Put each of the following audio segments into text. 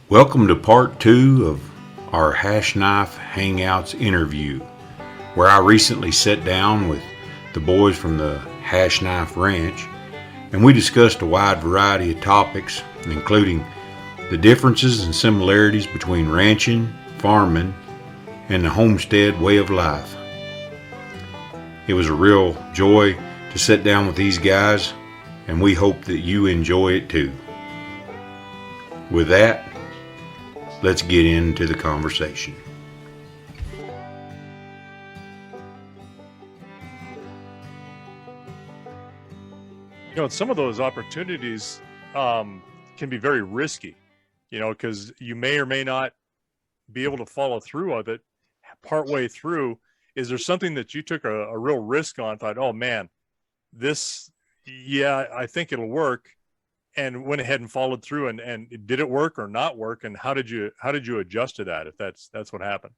Welcome to part two of our Hashknife Hangouts interview, where I recently sat down with the boys from the Hashknife Ranch and we discussed a wide variety of topics, including the differences and similarities between ranching, farming, and the homestead way of life. It was a real joy to sit down with these guys, and we hope that you enjoy it too. With that, let's get into the conversation. Some of those opportunities can be very risky, because you may or may not be able to follow through with it partway through. Is there something that you took a real risk on, thought, oh man, I think it'll work, and went ahead and followed through, and did it work or not work, and how did you adjust to that, if that's what happened?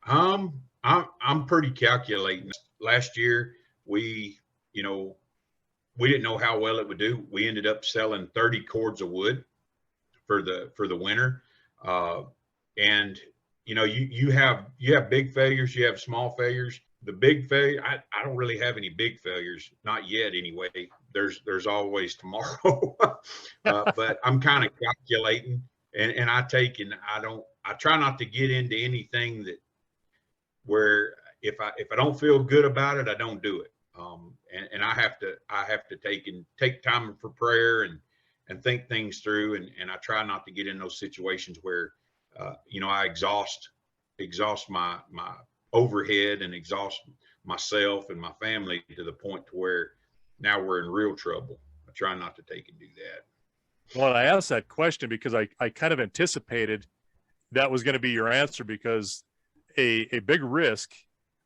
I'm pretty calculating. Last year, we didn't know how well it would do. We ended up selling 30 cords of wood for the winter, and you have big failures, you have small failures. The big failure, I don't really have any big failures, not yet anyway. There's always tomorrow. But I'm kind of calculating, and I try not to get into anything that where if I don't feel good about it, I don't do it. And I have to take time for prayer and think things through, and I try not to get in those situations where I exhaust my overhead and exhaust myself and my family to the point to where now we're in real trouble. I try not to take and do that. Well, I asked that question because I kind of anticipated that was going to be your answer, because a big risk,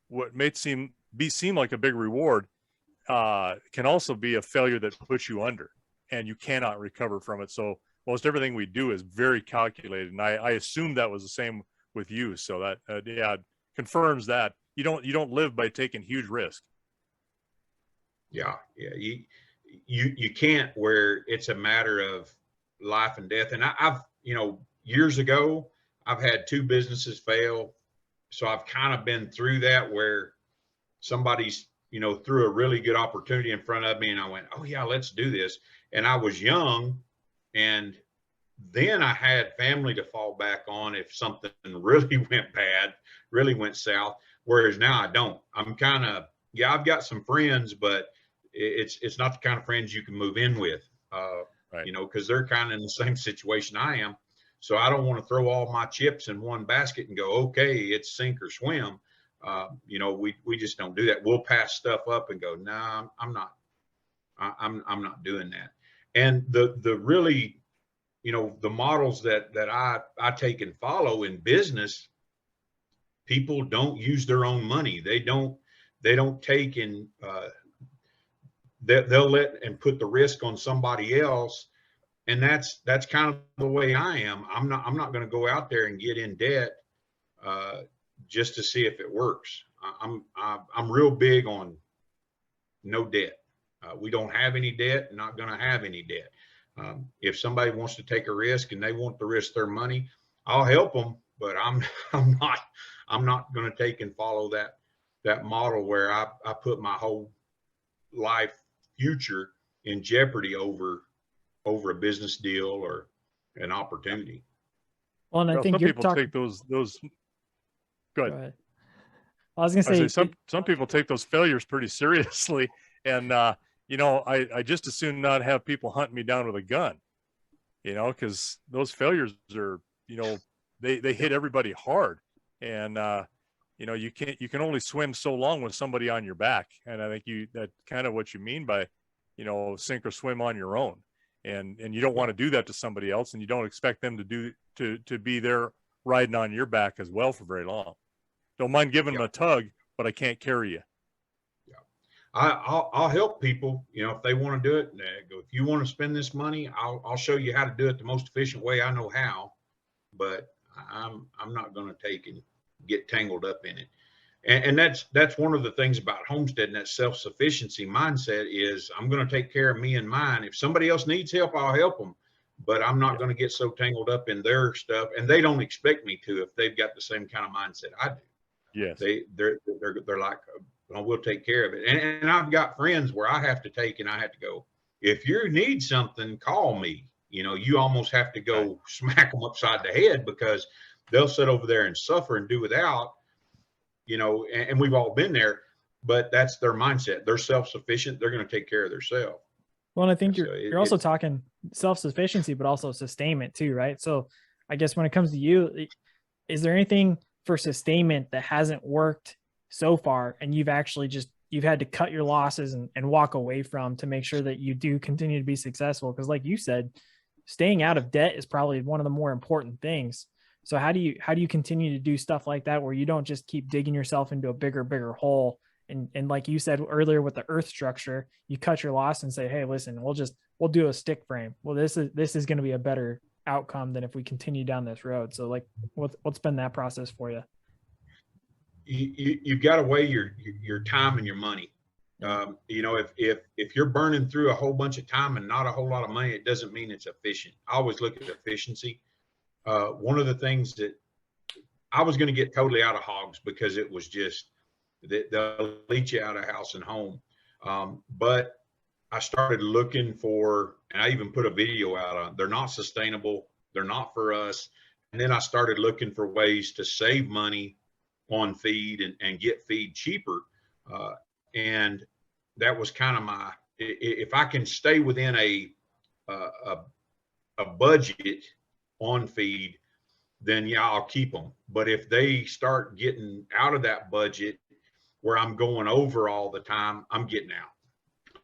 what may seem like a big reward, can also be a failure that puts you under, and you cannot recover from it. So most everything we do is very calculated, and I assume that was the same with you. So that confirms that you don't live by taking huge risk. Yeah, you can't, where it's a matter of life and death. And I've years ago, I've had two businesses fail, so I've kind of been through that, where somebody's threw a really good opportunity in front of me, and I went, oh yeah, let's do this. And I was young, and then I had family to fall back on if something really went bad, really went south. Whereas now I don't. I'm kind of, I've got some friends, but it's not the kind of friends you can move in with, Right. because they're kind of in the same situation I am. So I don't want to throw all my chips in one basket and go, okay, it's sink or swim. We just don't do that. We'll pass stuff up and go, no, nah, I'm not doing that. And the really, the models that I take and follow in business, people don't use their own money. They don't take and they'll let and put the risk on somebody else. And that's kind of the way I am. I'm not going to go out there and get in debt just to see if it works. I'm real big on no debt. We don't have any debt, not going to have any debt. If somebody wants to take a risk and they want to risk their money, I'll help them, but I'm not going to take and follow that model where I put my whole life future in jeopardy over a business deal or an opportunity. Well, and I think some people take those. Go ahead. I was going to say some people take those failures pretty seriously, and I just as soon not have people hunt me down with a gun, because those failures are, they hit everybody hard, and you can only swim so long with somebody on your back, and I think that kind of what you mean by, sink or swim on your own, and you don't want to do that to somebody else, and you don't expect them to be there riding on your back as well for very long. Don't mind giving them a tug, but I can't carry you. Yeah, I'll help people. If they want to do it, go. If you want to spend this money, I'll show you how to do it the most efficient way I know how. But I'm not going to take and get tangled up in it. And that's one of the things about Homestead, and that self-sufficiency mindset is, I'm going to take care of me and mine. If somebody else needs help, I'll help them. but I'm not going to get so tangled up in their stuff, and they don't expect me to if they've got the same kind of mindset I do. Yes. They're like, well, we'll take care of it. And I've got friends where I have to take and I have to go, if you need something, call me. You know, you almost have to go smack them upside the head because they'll sit over there and suffer and do without, you know, and we've all been there, but that's their mindset. They're self-sufficient. They're going to take care of themselves. Well, and I think you're also talking self-sufficiency, but also sustainment too, right? So I guess when it comes to you, is there anything for sustainment that hasn't worked so far and you've had to cut your losses and walk away from to make sure that you do continue to be successful? Because like you said, staying out of debt is probably one of the more important things. So how do you continue to do stuff like that where you don't just keep digging yourself into a bigger hole? And like you said earlier with the earth structure, you cut your loss and say, hey, listen, we'll do a stick frame. Well, this is going to be a better outcome than if we continue down this road. So like, what's been that process for you? You got to weigh your time and your money. You know, if you're burning through a whole bunch of time and not a whole lot of money, it doesn't mean it's efficient. I always look at efficiency. One of the things that I was going to get totally out of hogs because it was just, they'll leach you out of house and home. But I started looking for, and I even put a video out on, they're not sustainable. They're not for us. And then I started looking for ways to save money on feed and get feed cheaper. And that was kind of if I can stay within a budget on feed, then yeah, I'll keep them. But if they start getting out of that budget where I'm going over all the time, I'm getting out.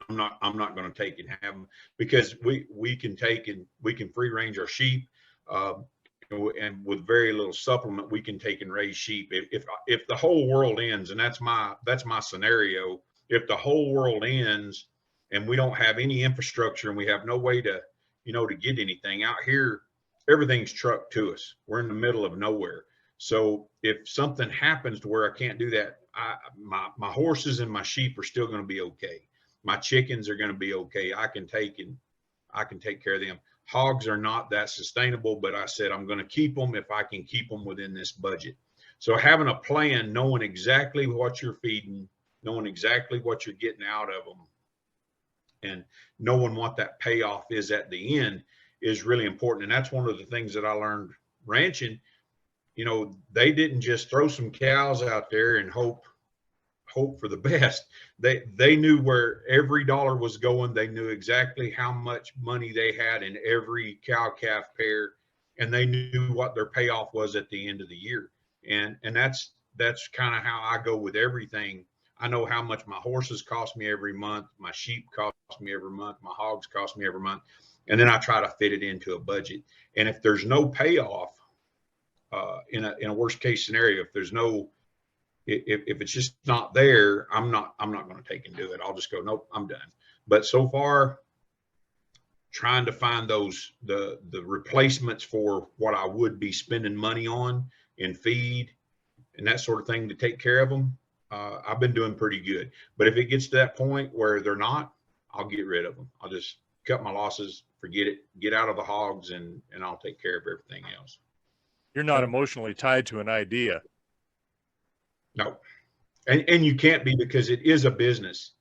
I'm not going to take and have them, because we can take and we can free range our sheep, and with very little supplement, we can take and raise sheep. If the whole world ends, and that's my scenario, if the whole world ends and we don't have any infrastructure and we have no way to, to get anything out here, everything's trucked to us. We're in the middle of nowhere. So if something happens to where I can't do that, my horses and my sheep are still going to be okay. My chickens are going to be okay. I can take care of them. Hogs are not that sustainable, but I said I'm going to keep them if I can keep them within this budget. So having a plan, knowing exactly what you're feeding, knowing exactly what you're getting out of them, and knowing what that payoff is at the end is really important. And that's one of the things that I learned ranching. They didn't just throw some cows out there and hope for the best. They knew where every dollar was going. They knew exactly how much money they had in every cow calf pair, and they knew what their payoff was at the end of the year. And that's kind of how I go with everything. I know how much my horses cost me every month, my sheep cost me every month, my hogs cost me every month, and then I try to fit it into a budget. And if there's no payoff, in a worst case scenario, if it's just not there, I'm not going to take and do it. I'll just go, nope, I'm done. But so far, trying to find the replacements for what I would be spending money on in feed and that sort of thing to take care of them, I've been doing pretty good. But if it gets to that point where they're not, I'll get rid of them. I'll just cut my losses, forget it, get out of the hogs, and I'll take care of everything else. You're not emotionally tied to an idea. No, and you can't be, because it is a business.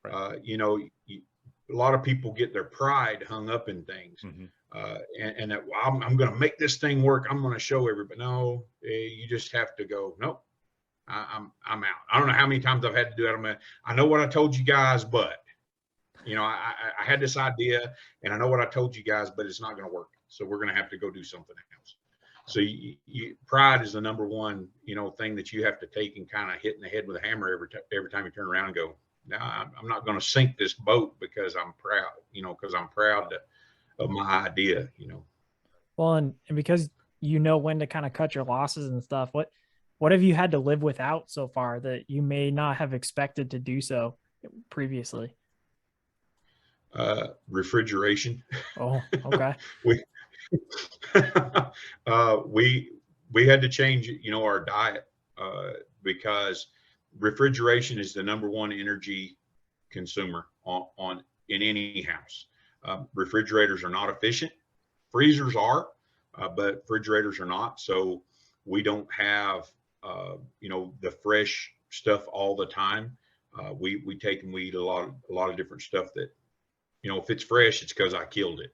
Right. A lot of people get their pride hung up in things, and that, well, I'm going to make this thing work. I'm going to show everybody. No, you just have to go, nope, I'm out. I don't know how many times I've had to do it. I know what I told you guys, but I had this idea, and I know what I told you guys, but it's not going to work. So we're going to have to go do something else. So pride is the number one, thing that you have to take and kind of hit in the head with a hammer every time you turn around and go, no, I'm not going to sink this boat because I'm proud, because I'm proud of my idea, Well, and because when to kind of cut your losses and stuff, what have you had to live without so far that you may not have expected to do so previously? Refrigeration. Oh, okay. we had to change, our diet, because refrigeration is the number one energy consumer in any house. Refrigerators are not efficient. Freezers are, but refrigerators are not. So we don't have, the fresh stuff all the time. We take and we eat a lot of different stuff that, if it's fresh, it's because I killed it.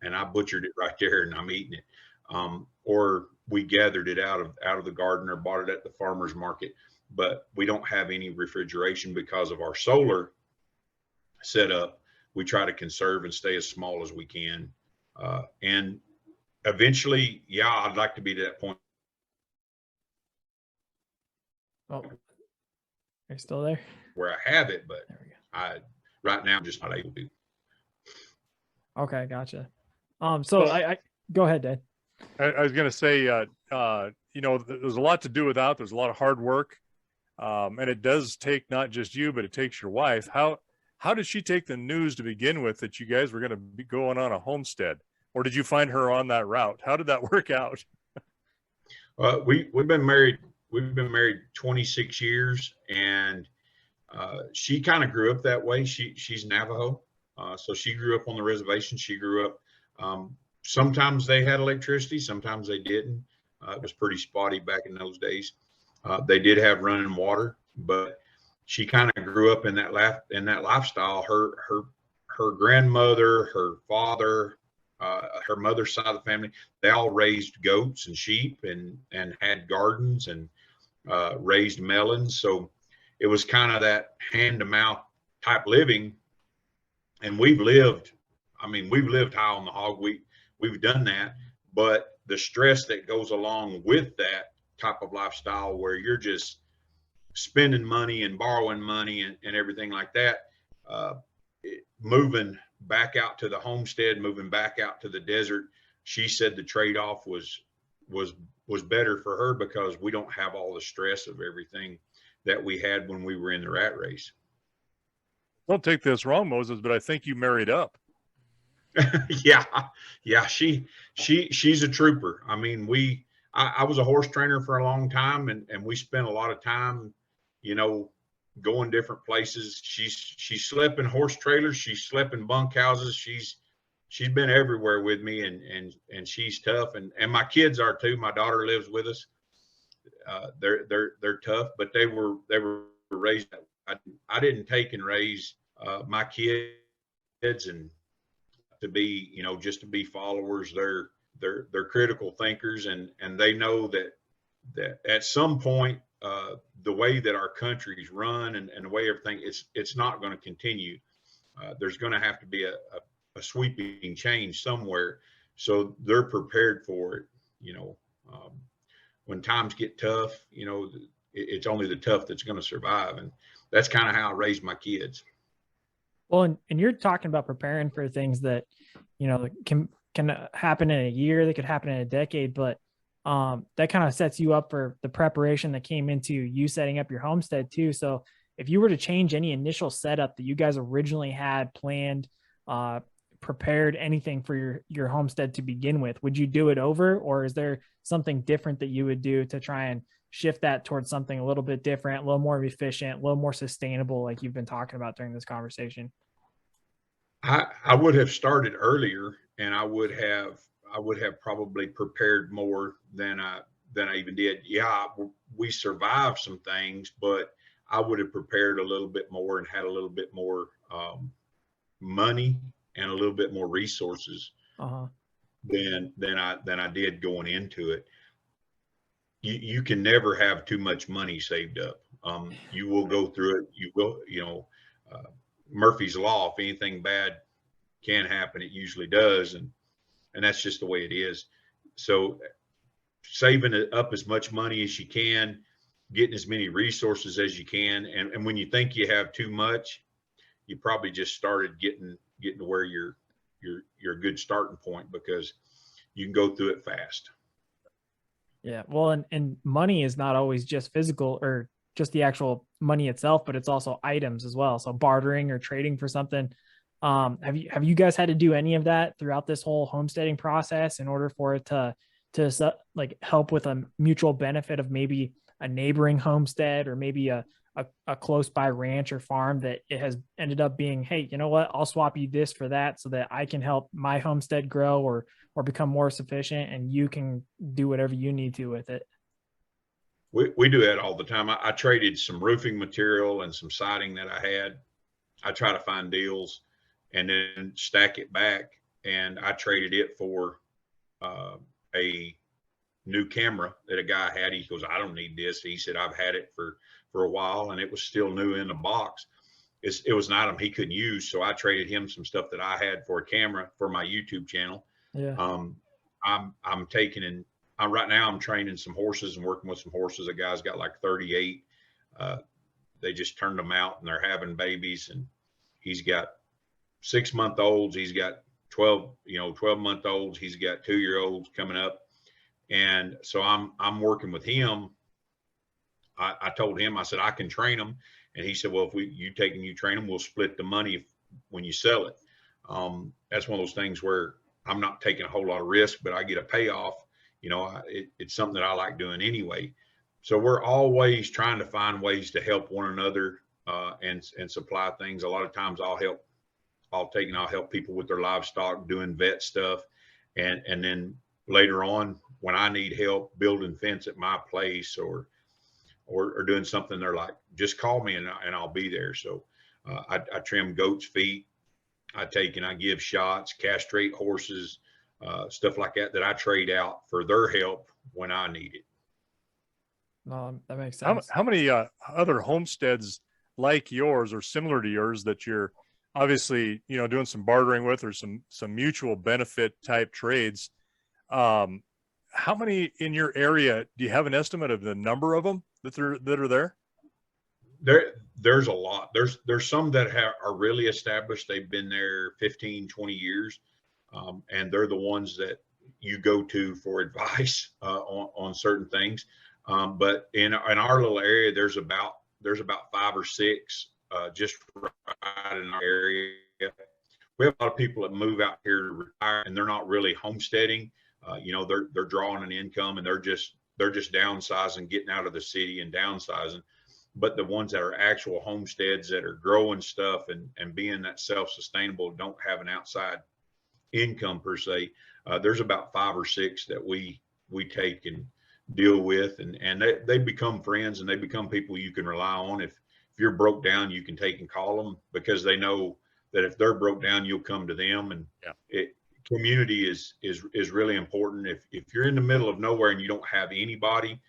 And I butchered it right there and I'm eating it. Or we gathered it out of the garden or bought it at the farmer's market. But we don't have any refrigeration because of our solar setup. We try to conserve and stay as small as we can. And eventually, yeah, I'd like to be to that point. Oh, are you still there? Where I have it, but right now I'm just not able to. Okay, gotcha. So I go ahead, Dad. I was going to say, there's a lot to do with that. There's a lot of hard work. And it does take not just you, but it takes your wife. How did she take the news to begin with that you guys were going to be going on a homestead? Or did you find her on that route? How did that work out? We've been married 26 years, and she kind of grew up that way. She's Navajo. So she grew up on the reservation. She grew up, sometimes they had electricity, sometimes they didn't. It was pretty spotty back in those days. They did have running water, but she kind of grew up in that lifestyle. Her grandmother, her father, her mother's side of the family, they all raised goats and sheep and had gardens and raised melons. So it was kind of that hand to mouth type living. And we've lived high on the hog. We've done that, but the stress that goes along with that type of lifestyle where you're just spending money and borrowing money and everything like that, moving back out to the homestead, moving back out to the desert, she said the trade-off was better for her because we don't have all the stress of everything that we had when we were in the rat race. Don't take this wrong, Moses, but I think you married up. Yeah. She's a trooper. I mean, I was a horse trainer for a long time, and we spent a lot of time, going different places. She slept in horse trailers. She slept in bunkhouses. She's been everywhere with me, and she's tough. And my kids are too. My daughter lives with us. They're tough, but they were raised. I didn't take and raise my kids and to be, just to be followers. They're critical thinkers, and they know that at some point, the way that our country's run and the way everything, it's not going to continue. There's going to have to be a sweeping change somewhere. So they're prepared for it. When times get tough, it's only the tough that's going to survive. And that's kind of how I raised my kids. Well, and you're talking about preparing for things that, can happen in a year, that could happen in a decade, but that kind of sets you up for the preparation that came into you setting up your homestead too. So if you were to change any initial setup that you guys originally had planned, prepared, anything for your homestead to begin with, would you do it over, or is there something different that you would do to try and shift that towards something a little bit different, a little more efficient, a little more sustainable, like you've been talking about during this conversation? I would have started earlier, and I would have probably prepared more than I even did. Yeah, we survived some things, but I would have prepared a little bit more and had a little bit more money and a little bit more resources than I did going into it. You can never have too much money saved up. You will go through it. You will, Murphy's Law, if anything bad can happen, it usually does. And that's just the way it is. So saving up as much money as you can, getting as many resources as you can. And when you think you have too much, you probably just started getting to where you're a good starting point, because you can go through it fast. Yeah. Well, and money is not always just physical or just the actual money itself, but it's also items as well. So bartering or trading for something. Have you guys had to do any of that throughout this whole homesteading process in order for it to like help with a mutual benefit of maybe a neighboring homestead or maybe a a close by ranch or farm that it has ended up being, hey, you know what, I'll swap you this for that so that I can help my homestead grow or become more sufficient, and you can do whatever you need to with it. We do that all the time. I traded some roofing material and some siding that I had. I try to find deals and then stack it back. And I traded it for a new camera that a guy had. He goes, I don't need this. He said, I've had it for a while, and it was still new in the box. It was an item he couldn't use. So I traded him some stuff that I had for a camera for my YouTube channel. Yeah. I'm taking in, right now I'm training some horses and working with some horses. A guy's got like 38. They just turned them out and they're having babies, and he's got 6-month-olds. He's got 12-month-olds. He's got 2-year-olds coming up. And so I'm working with him. I told him, I said, I can train them. And he said, well, if you take and you train them, we'll split the money when you sell it. That's one of those things where I'm not taking a whole lot of risk, but I get a payoff. It's something that I like doing anyway. So we're always trying to find ways to help one another and supply things. A lot of times I'll help people with their livestock, doing vet stuff. And then later on, when I need help building fence at my place or doing something, they're like, just call me and I'll be there. So I trim goats' feet. I take and I give shots, castrate horses, stuff like that I trade out for their help when I need it. No, that makes sense. How many other homesteads like yours or similar to yours that you're obviously, doing some bartering with, or some mutual benefit type trades? How many in your area? Do you have an estimate of the number of them that are there? There's a lot. There's some that are really established. They've been there 15, 20 years. And they're the ones that you go to for advice on certain things. But in our little area, there's about 5 or 6 just right in our area. We have a lot of people that move out here to retire, and they're not really homesteading. They're drawing an income, and they're just downsizing, getting out of the city and downsizing. But the ones that are actual homesteads that are growing stuff and being that self-sustainable, don't have an outside income per se, there's about 5 or 6 that we take and deal with, and they become friends, and they become people you can rely on. If you're broke down, you can take and call them, because they know that if they're broke down, you'll come to them. And community is really important. If you're in the middle of nowhere and you don't have anybody,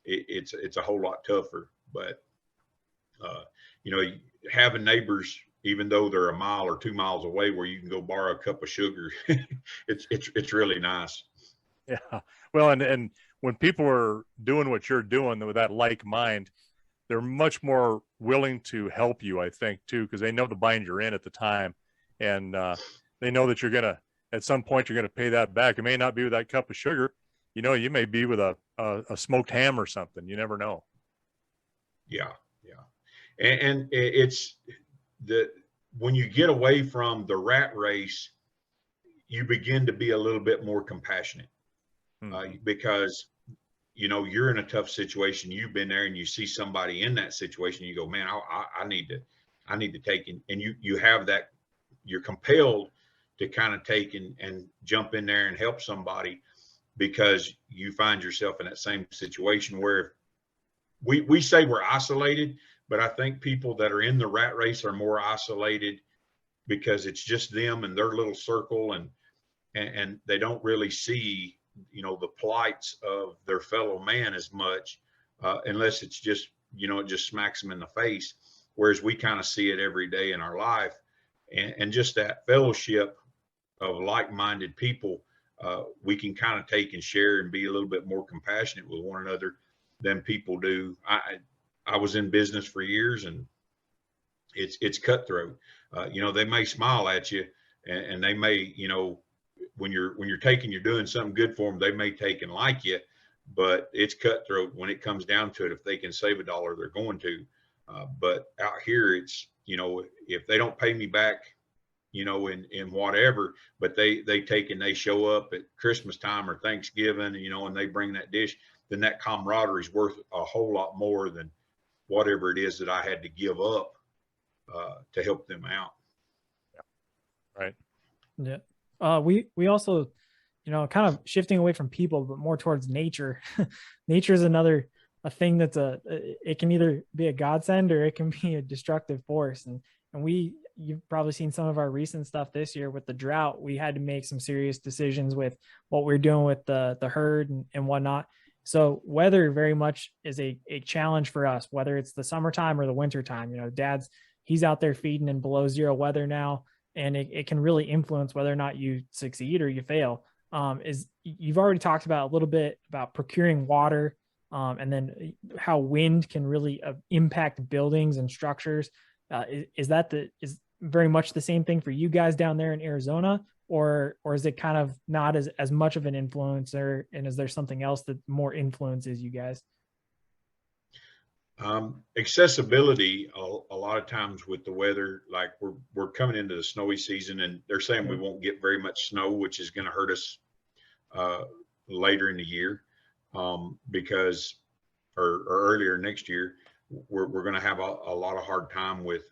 it's a whole lot tougher. But having neighbors, even though they're a mile or 2 miles away, where you can go borrow a cup of sugar, it's really nice. Yeah. Well, and when people are doing what you're doing with that like mind, they're much more willing to help you, I think, too, because they know the bind you're in at the time, and they know that at some point you're gonna pay that back. It may not be with that cup of sugar, you may be with a smoked ham or something. You never know. Yeah. And it's when you get away from the rat race, you begin to be a little bit more compassionate, because you're in a tough situation. You've been there, and you see somebody in that situation. You go, man, I need to take and you have that. You're compelled to kind of take and jump in there and help somebody, because you find yourself in that same situation where we say we're isolated, but I think people that are in the rat race are more isolated, because it's just them and their little circle, and they don't really see, the plights of their fellow man as much, unless it's just, it just smacks them in the face. Whereas we kind of see it every day in our life, and just that fellowship of like-minded people, we can kind of take and share and be a little bit more compassionate with one another than people do. I was in business for years, and it's cutthroat. They may smile at you, and they may, when you're doing something good for them, they may take and like you, but it's cutthroat when it comes down to it. If they can save $1, they're going to. But out here, it's, if they don't pay me back, in whatever, but they take and they show up at Christmas time or Thanksgiving, and they bring that dish, then that camaraderie is worth a whole lot more than whatever it is that I had to give up to help them out. Right. Yeah. We also, kind of shifting away from people, but more towards nature. Nature is a thing that's it can either be a godsend or it can be a destructive force. And you've probably seen some of our recent stuff this year with the drought. We had to make some serious decisions with what we're doing with the herd and whatnot. So weather very much is a challenge for us, whether it's the summertime or the wintertime. He's out there feeding in below zero weather now, and it can really influence whether or not you succeed or you fail. You've already talked about a little bit about procuring water, and then how wind can really impact buildings and structures. Is very much the same thing for you guys down there in Arizona, or is it kind of not as much of an influencer? And is there something else that more influences you guys? Accessibility, a lot of times with the weather, like we're coming into the snowy season, and they're saying we won't get very much snow, which is going to hurt us later in the year, because or earlier next year, we're going to have a lot of hard time with,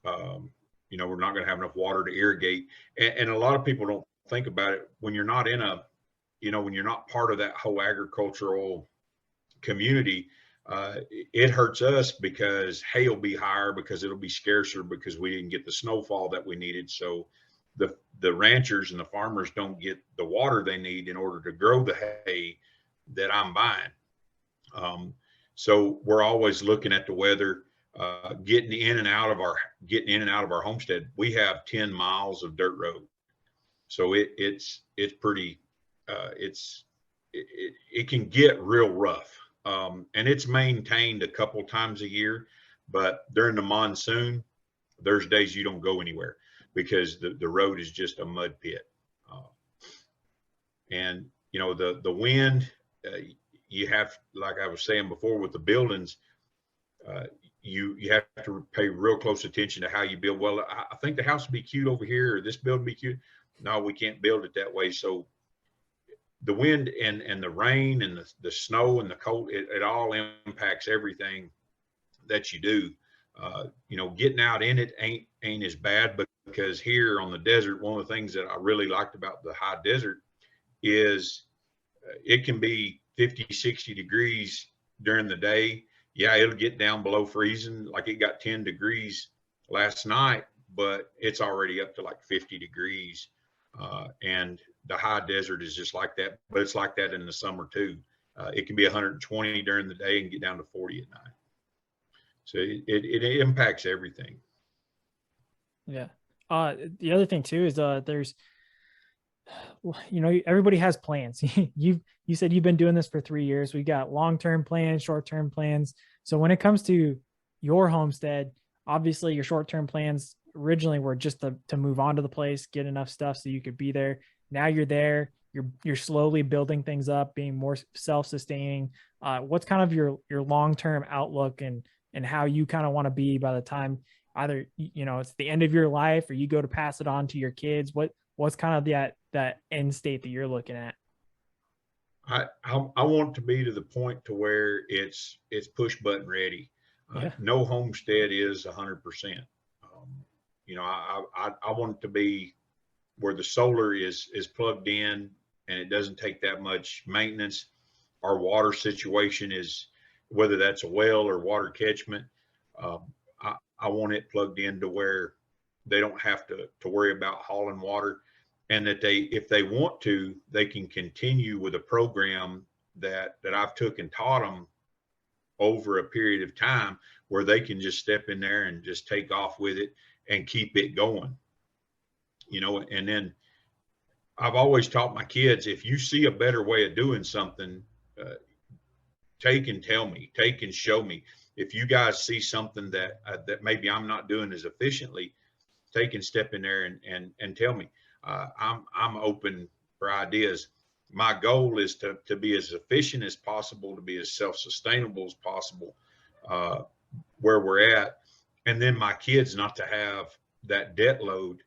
we're not going to have enough water to irrigate, and a lot of people don't think about it when you're not when you're not part of that whole agricultural community. It hurts us because hay will be higher, because it'll be scarcer, because we didn't get the snowfall that we needed. So the ranchers and the farmers don't get the water they need in order to grow the hay that I'm buying. So we're always looking at the weather, getting in and out of our homestead. We have 10 miles of dirt road. So it's pretty, it can get real rough. And it's maintained a couple times a year, but during the monsoon, there's days you don't go anywhere because the road is just a mud pit. And the wind, you have, like I was saying before with the buildings, you have to pay real close attention to how you build. Well, I think the house would be cute over here, or this building would be cute. No, we can't build it that way. So the wind and the rain and the snow and the cold, it all impacts everything that you do. Getting out in it ain't as bad, but because here on the desert, one of the things that I really liked about the high desert is it can be 50, 60 degrees during the day. Yeah, it'll get down below freezing. Like it got 10 degrees last night, but it's already up to like 50 degrees. And the high desert is just like that, but it's like that in the summer too. It can be 120 during the day and get down to 40 at night. So it impacts everything. Yeah. The other thing too is there's, everybody has plans. You said you've been doing this for 3 years. We got long-term plans, short-term plans. So when it comes to your homestead, obviously your short-term plans originally were just to move on to the place, get enough stuff so you could be there. Now you're there, you're slowly building things up, being more self-sustaining. What's kind of your long-term outlook and how you kind of want to be by the time either, it's the end of your life or you go to pass it on to your kids? What's kind of that end state that you're looking at? I want to be to the point to where it's push button ready. No homestead is 100%. I want it to be where the solar is plugged in and it doesn't take that much maintenance. Our water situation is, whether that's a well or water catchment, I want it plugged in to where they don't have to worry about hauling water, and that if they want to, they can continue with a program that I've took and taught them over a period of time, where they can just step in there and just take off with it and keep it going. And then I've always taught my kids, if you see a better way of doing something, take and tell me, take and show me. If you guys see something that maybe I'm not doing as efficiently, take and step in there and tell me. I'm open for ideas. My goal is to be as efficient as possible, to be as self-sustainable as possible, where we're at. And then my kids not to have that debt load.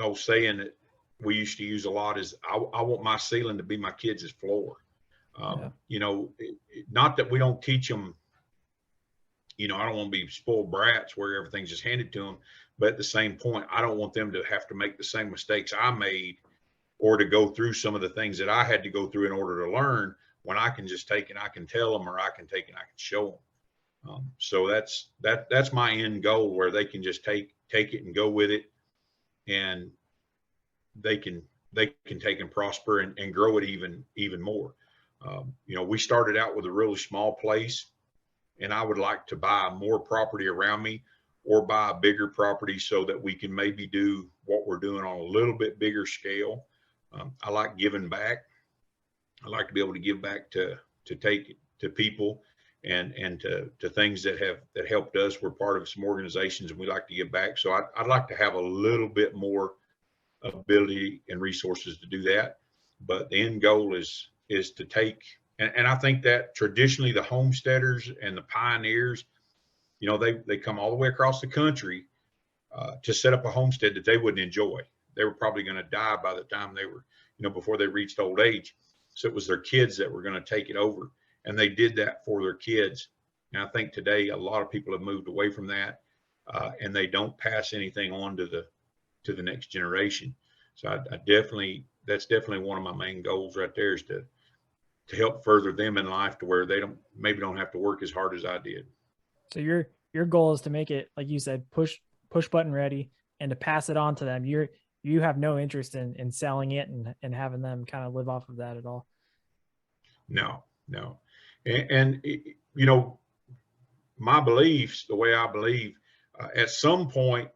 Old saying that we used to use a lot is, I want my ceiling to be my kids' floor. Not that we don't teach them You know, I don't want to be spoiled brats where everything's just handed to them. But at the same point, I don't want them to have to make the same mistakes I made, or to go through some of the things that I had to go through in order to learn, when I can just take and I can tell them, or I can take and I can show them. So that's my end goal, where they can just take it and go with it, and they can take and prosper and grow it even more. You know, we started out with a really small place, and I would like to buy more property around me, or buy a bigger property, so that we can maybe do what we're doing on a little bit bigger scale. I like giving back. I like to be able to give back to people, and to things that helped us. We're part of some organizations, and we like to give back. So I'd like to have a little bit more ability and resources to do that. But the end goal is to take, and I think that traditionally the homesteaders and the pioneers, you know, they come all the way across the country to set up a homestead that they wouldn't enjoy. They were probably going to die by the time they were, you know, before they reached old age. So it was their kids that were going to take it over, and they did that for their kids. And I think today a lot of people have moved away from that, and they don't pass anything on to the next generation. So I definitely, that's definitely one of my main goals right there, is to help further them in life, to where they don't have to work as hard as I did. So your goal is to make it, like you said, push button ready, and to pass it on to them. You have no interest in selling it and having them kind of live off of that at all. No. And you know, my beliefs, the way I believe, at some point,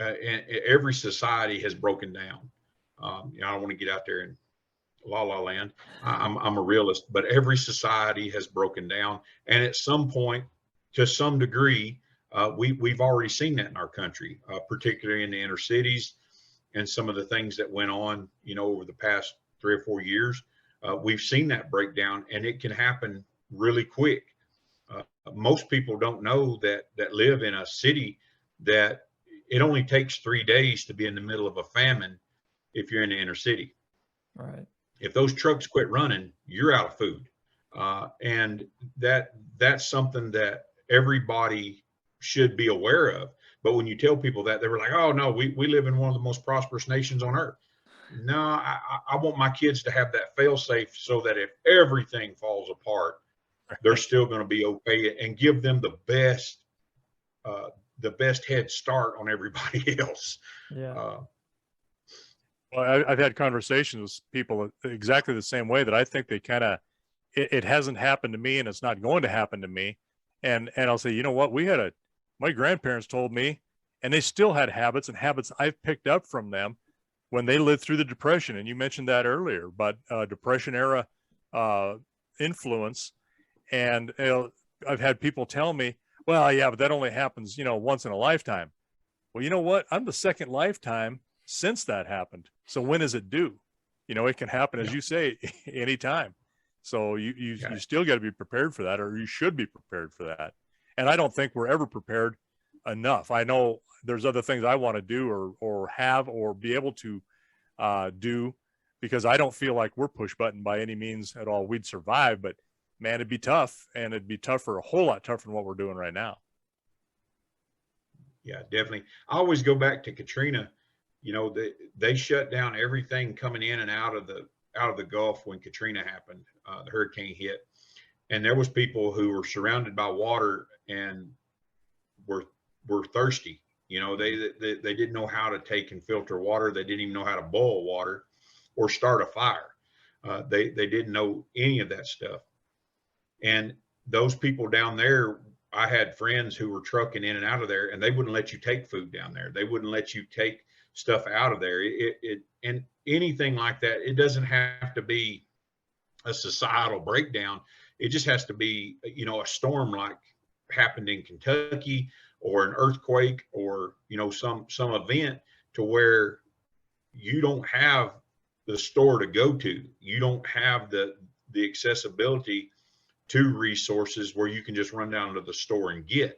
every society has broken down. You know, I don't want to get out there in la la land. I'm a realist, but every society has broken down, and at some point, to some degree, we've already seen that in our country, particularly in the inner cities, and some of the things that went on, you know, over the past 3 or 4 years. We've seen that breakdown, and it can happen really quick. Most people don't know that live in a city, that it only takes 3 days to be in the middle of a famine if you're in the inner city. Right. If those trucks quit running, you're out of food. And that's something that everybody should be aware of. But when you tell people that, they were like, oh no, we live in one of the most prosperous nations on earth. No, I want my kids to have that fail safe, so that if everything falls apart, they're still going to be okay, and give them the best head start on everybody else. Yeah. Well, I've had conversations with people exactly the same way, that I think they kind of, it hasn't happened to me, and it's not going to happen to me. And I'll say, you know what, my grandparents told me, and they still had habits I've picked up from them when they lived through the Depression. And you mentioned that earlier, but Depression era influence. And I've had people tell me, well, yeah, but that only happens, you know, once in a lifetime. Well, you know what? I'm the second lifetime since that happened. So when is it due? You know, it can happen, as you say, anytime. So you still got to be prepared for that, or you should be prepared for that. And I don't think we're ever prepared enough. I know there's other things I want to do, or have, or be able to do, because I don't feel like we're push button by any means at all. We'd survive, but man, it'd be tough, and it'd be tougher, a whole lot tougher than what we're doing right now. Yeah, definitely. I always go back to Katrina. You know, they shut down everything coming in and out of the Gulf when Katrina happened. The hurricane hit, and there was people who were surrounded by water and were thirsty. You know, they didn't know how to take and filter water. They didn't even know how to boil water or start a fire. They didn't know any of that stuff. And those people down there, I had friends who were trucking in and out of there, and they wouldn't let you take food down there. They wouldn't let you take stuff out of there. And anything like that, it doesn't have to be a societal breakdown. It just has to be, you know, a storm like happened in Kentucky, or an earthquake, or, you know, some event to where you don't have the store to go to. You don't have the accessibility to resources where you can just run down to the store and get.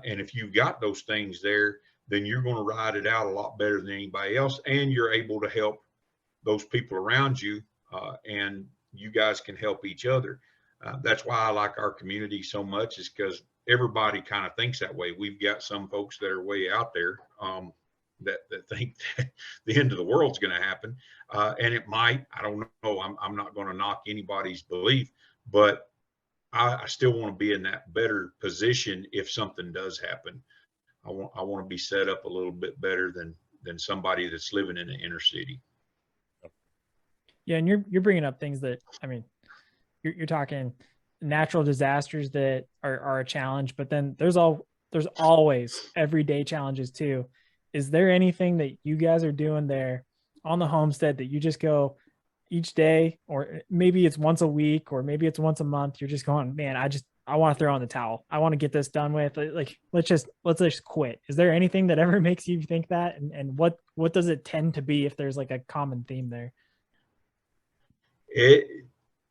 And if you've got those things there, then you're going to ride it out a lot better than anybody else. And you're able to help those people around you, and you guys can help each other. That's why I like our community so much, is because everybody kind of thinks that way. We've got some folks that are way out there that think that the end of the world's going to happen, and it might. I don't know. I'm not going to knock anybody's belief, but I still want to be in that better position if something does happen. I want to be set up a little bit better than somebody that's living in the inner city. Yeah, and you're bringing up things that, I mean, you're talking natural disasters that are a challenge, but then there's always everyday challenges too. Is there anything that you guys are doing there on the homestead that you just go each day, or maybe it's once a week, or maybe it's once a month, you're just going, man, I want to throw in the towel. I want to get this done with. Like, let's just quit. Is there anything that ever makes you think that? And what does it tend to be if there's like a common theme there?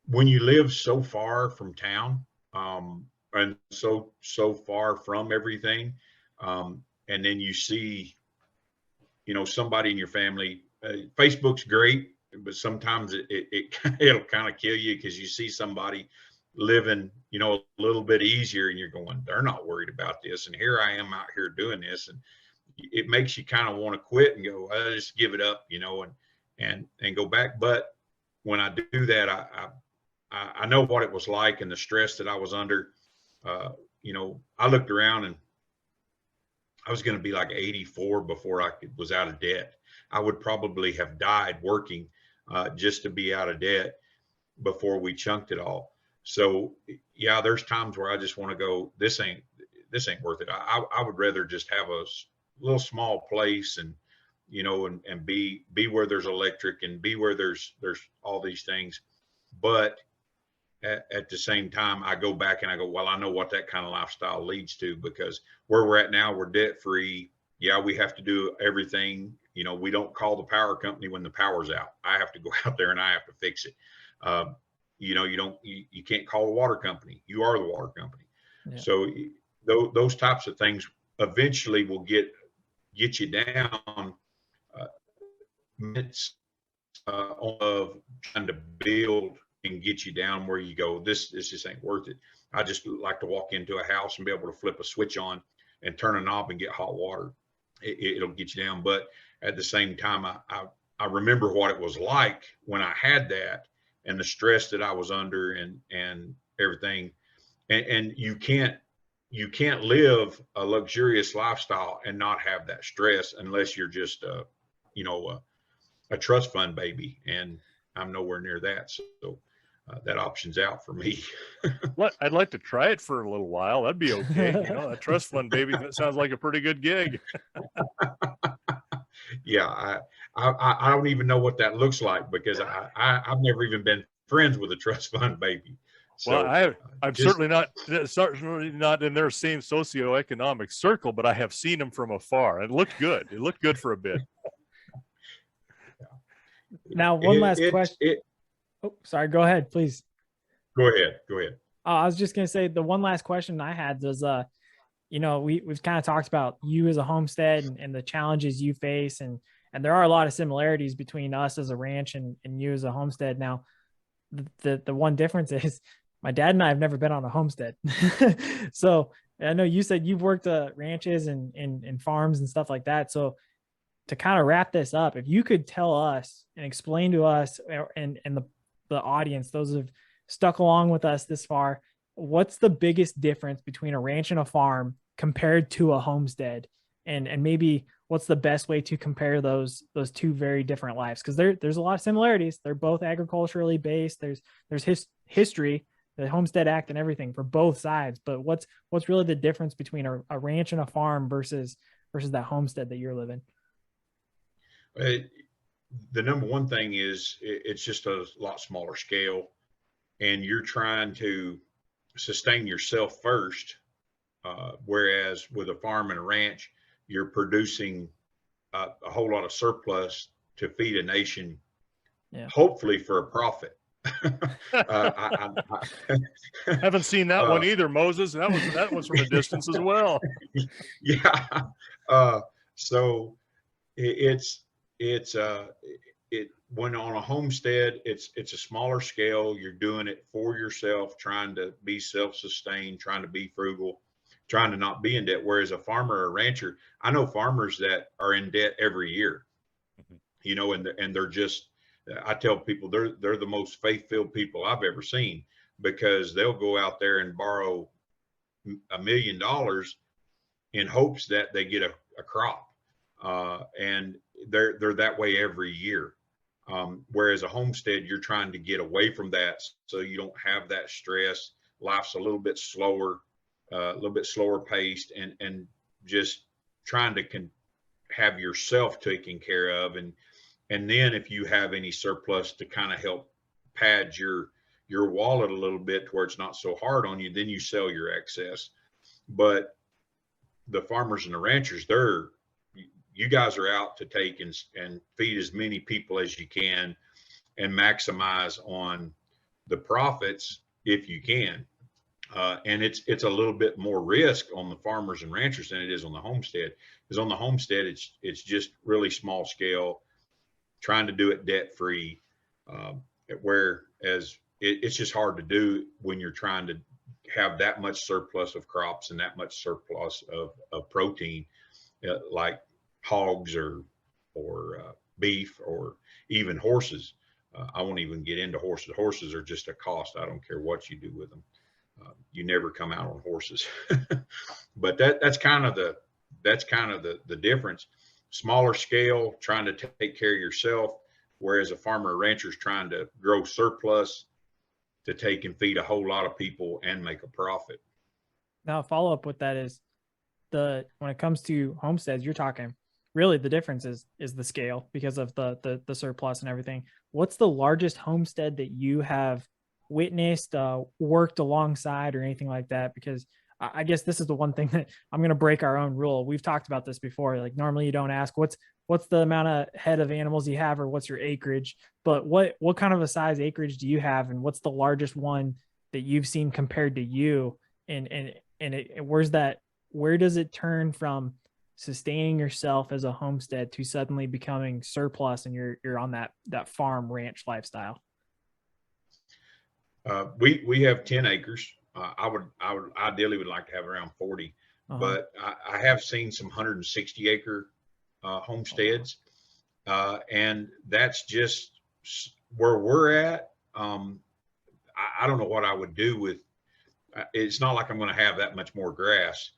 When you live so far from town, and so far from everything, and then you see, somebody in your family, Facebook's great, but sometimes it'll kind of kill you, because you see somebody living, a little bit easier, and you're going, they're not worried about this, and here I am out here doing this, and it makes you kind of want to quit and go, I'll just give it up, and go back. But when I do that, I know what it was like and the stress that I was under. I looked around and I was going to be like 84 before I was out of debt. I would probably have died working just to be out of debt before we chunked it all. So yeah, there's times where I just want to go, this ain't worth it. I would rather just have a little small place and, and be where there's electric and be where there's all these things. But at the same time, I go back and I go, well, I know what that kind of lifestyle leads to, because where we're at now, we're debt free. Yeah, we have to do everything. We don't call the power company when the power's out. I have to go out there and I have to fix it. You can't call the water company. You are the water company. Yeah. So those types of things eventually will get you down minutes of trying to build and get you down where you go, this just ain't worth it. I just like to walk into a house and be able to flip a switch on and turn a knob and get hot water. It'll get you down. But at the same time, I remember what it was like when I had that, and the stress that I was under and everything. And you can't live a luxurious lifestyle and not have that stress unless you're just a trust fund baby, and I'm nowhere near that. So that option's out for me. What, I'd like to try it for a little while. That'd be okay. A trust fund baby, that sounds like a pretty good gig. Yeah, I don't even know what that looks like, because I've never even been friends with a trust fund baby. So, well, I'm certainly not in their same socioeconomic circle, but I have seen them from afar. It looked good. It looked good for a bit. Now, one last question. Oh, sorry. Go ahead, please. Go ahead. I was just going to say, the one last question I had was, we've kind of talked about you as a homestead and the challenges you face. And there are a lot of similarities between us as a ranch and you as a homestead. Now, the one difference is my dad and I have never been on a homestead. So I know you said you've worked ranches and farms and stuff like that. So to kind of wrap this up, if you could tell us and explain to us and the audience, those who have stuck along with us this far, what's the biggest difference between a ranch and a farm compared to a homestead, and maybe what's the best way to compare those two very different lives? Because there's a lot of similarities. They're both agriculturally based. There's history, the Homestead Act and everything for both sides. But what's really the difference between a ranch and a farm versus that homestead that you're living? The number one thing is it's just a lot smaller scale, and you're trying to sustain yourself first. Whereas with a farm and a ranch, you're producing a whole lot of surplus to feed a nation, hopefully for a profit. I haven't seen that one either, Moses. That was from a distance as well. Yeah. So when on a homestead, it's a smaller scale. You're doing it for yourself, trying to be self-sustained, trying to be frugal. trying to not be in debt. Whereas a farmer or a rancher, I know farmers that are in debt every year, you know, and they're just, I tell people they're the most faith-filled people I've ever seen, because they'll go out there and borrow $1 million in hopes that they get a crop. And they're that way every year. Whereas a homestead, you're trying to get away from that, so you don't have that stress. Life's a little bit slower paced, and just trying to have yourself taken care of. And then if you have any surplus to kind of help pad your wallet a little bit to where it's not so hard on you, then you sell your excess. But the farmers and the ranchers, you guys are out to take and feed as many people as you can and maximize on the profits if you can. And it's a little bit more risk on the farmers and ranchers than it is on the homestead. Because on the homestead, it's just really small scale, trying to do it debt free. Whereas it's just hard to do when you're trying to have that much surplus of crops and that much surplus of protein, like hogs or beef or even horses. I won't even get into horses. Horses are just a cost. I don't care what you do with them. You never come out on horses. But that's kind of the difference. Smaller scale, trying to take care of yourself, whereas a farmer or rancher is trying to grow surplus to take and feed a whole lot of people and make a profit. Now, a follow up with that is when it comes to homesteads, you're talking really the difference is the scale because of the surplus and everything. What's the largest homestead that you have witnessed, worked alongside, or anything like that? Because I guess this is the one thing that I'm going to break our own rule. We've talked about this before. Like, normally you don't ask what's the amount of head of animals you have or what's your acreage, but what kind of a size acreage do you have, and what's the largest one that you've seen compared to you? And where does it turn from sustaining yourself as a homestead to suddenly becoming surplus and you're on that farm ranch lifestyle? We have 10 acres. I would ideally would like to have around 40, but I have seen some 160 acre homesteads, and that's just where we're at. I don't know what I would do with. It's not like I'm going to have that much more grass.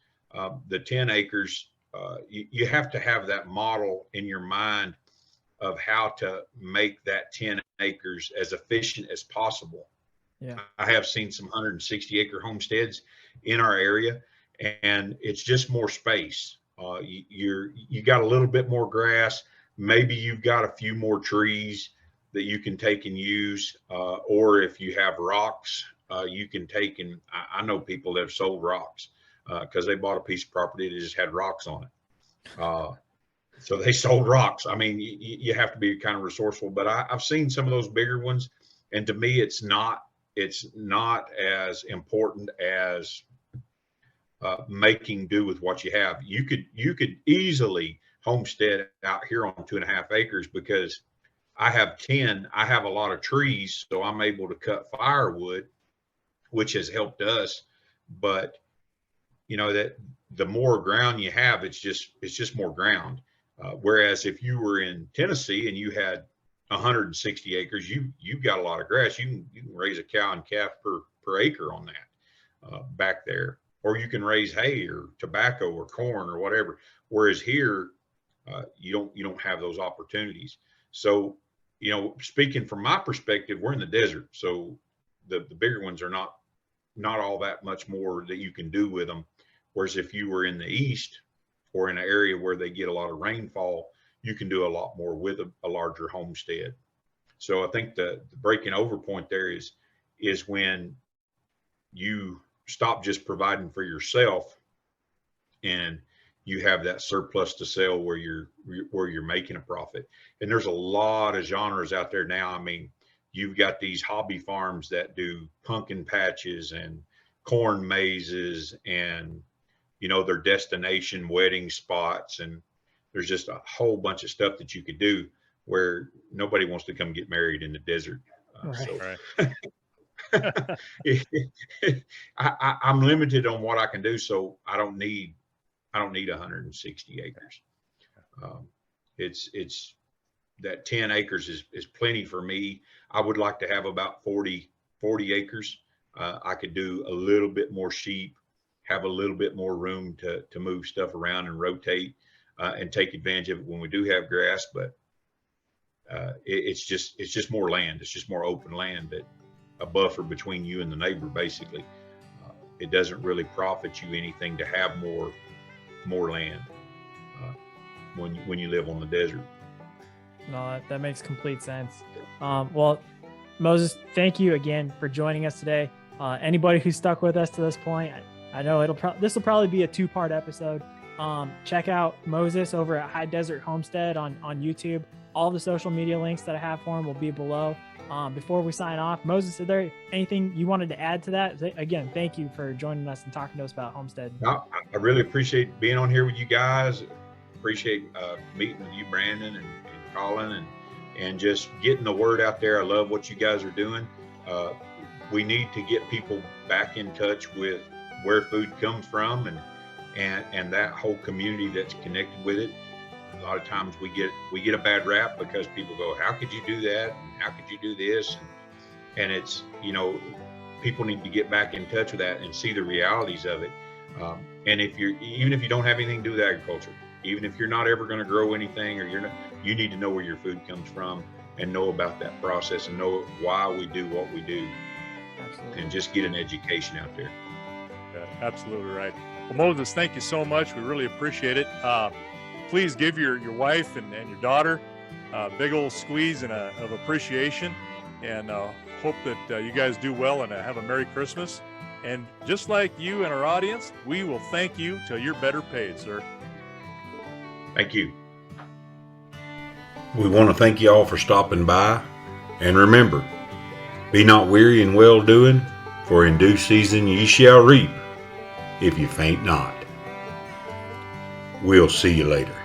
The 10 acres, you have to have that model in your mind of how to make that 10 acres as efficient as possible. Yeah, I have seen some 160 acre homesteads in our area, and it's just more space. You got a little bit more grass. Maybe you've got a few more trees that you can take and use, or if you have rocks, you can take and I know people that have sold rocks because they bought a piece of property that just had rocks on it. So they sold rocks. I mean, you have to be kind of resourceful, but I've seen some of those bigger ones, and to me, it's not as important as making do with what you have. You could easily homestead out here on 2.5 acres because I have 10. I have a lot of trees, so I'm able to cut firewood, which has helped us. But you know that the more ground you have, it's just more ground. Whereas if you were in Tennessee and you had 160 acres, you've got a lot of grass. You can raise a cow and calf per acre on that back there, or you can raise hay or tobacco or corn or whatever. Whereas here, you don't have those opportunities. So, you know, speaking from my perspective, we're in the desert, so the bigger ones are not all that much more that you can do with them. Whereas if you were in the east or in an area where they get a lot of rainfall, you can do a lot more with a larger homestead. So I think the breaking over point there is when you stop just providing for yourself and you have that surplus to sell where you're making a profit. And there's a lot of genres out there now. I mean, you've got these hobby farms that do pumpkin patches and corn mazes and, you know, their destination wedding spots. And there's just a whole bunch of stuff that you could do where nobody wants to come get married in the desert. Right. Right. I'm limited on what I can do, so I don't need 160 acres. It's that 10 acres is plenty for me. I would like to have about 40 acres. I could do a little bit more sheep, have a little bit more room to move stuff around and rotate, and take advantage of it when we do have grass. But it's just more land. It's just more open land, that a buffer between you and the neighbor, basically. It doesn't really profit you anything to have more land when you live on the desert. No, that makes complete sense. Well, Moses, thank you again for joining us today. Anybody who stuck with us to this point, I know this will probably be a 2-part episode. Check out Moses over at High Desert Homestead on YouTube. All the social media links that I have for him will be below. Before we sign off, Moses, is there anything you wanted to add to that? Again, thank you for joining us and talking to us about Homestead. No, I really appreciate being on here with you guys. Appreciate meeting with you, Brandon, and Colin, and just getting the word out there. I love what you guys are doing. We need to get people back in touch with where food comes from and that whole community that's connected with it. A lot of times we get a bad rap because people go, how could you do that? And how could you do this? And it's, people need to get back in touch with that and see the realities of it. And even if you don't have anything to do with agriculture, even if you're not ever going to grow anything, or you need to know where your food comes from and know about that process and know why we do what we do. Absolutely. And just get an education out there. Yeah, absolutely right. Well, Moses, thank you so much. We really appreciate it. Please give your wife and your daughter a big old squeeze of appreciation, and hope that you guys do well and have a Merry Christmas. And just like you and our audience, we will thank you till you're better paid, sir. Thank you. We want to thank you all for stopping by. And remember, be not weary in well doing, for in due season ye shall reap, if you faint not. We'll see you later.